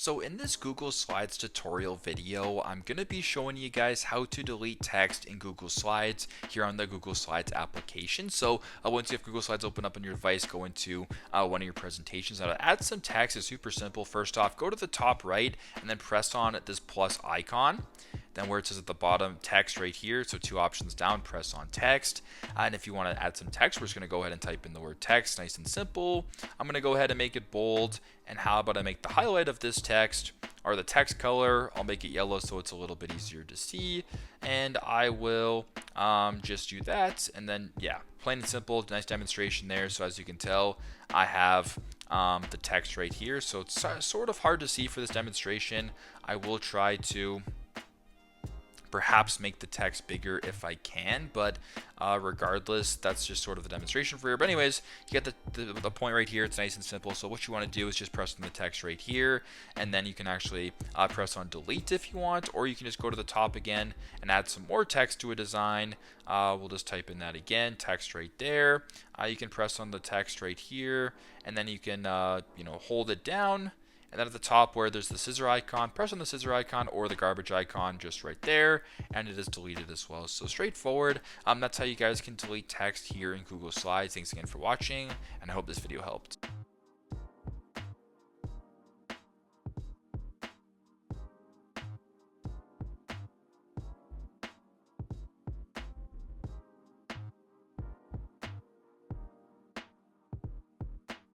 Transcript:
So in this Google Slides tutorial video, I'm going to be showing you guys how to delete text in Google Slides here on the Google Slides application. So once you have Google Slides open up on your device, go into one of your presentations. Now to add some text is super simple. First off, go to the top right and then press on this plus icon. Then where it says at the bottom text right here, so two options down, press on text. And if you want to add some text, we're just going to go ahead and type in the word text, nice and simple. I'm going to go ahead and make it bold. And how about I make the highlight of this text, or the text color, I'll make it yellow so it's a little bit easier to see. And I will just do that. And then, yeah, plain and simple, nice demonstration there. So as you can tell, I have the text right here. So it's sort of hard to see for this demonstration. I will try to perhaps make the text bigger if I can, but regardless, that's just sort of the demonstration for you. But anyways, you get the point right here. It's nice and simple. So what you want to do is just press on the text right here, and then you can actually press on delete if you want, or you can just go to the top again and add some more text to a design. We'll just type in that again, text right there. You can press on the text right here, and then you can hold it down. And then at the top where there's the scissor icon, press on the scissor icon or the garbage icon just right there, and it is deleted as well. So straightforward. That's how you guys can delete text here in Google Slides. Thanks again for watching, and I hope this video helped.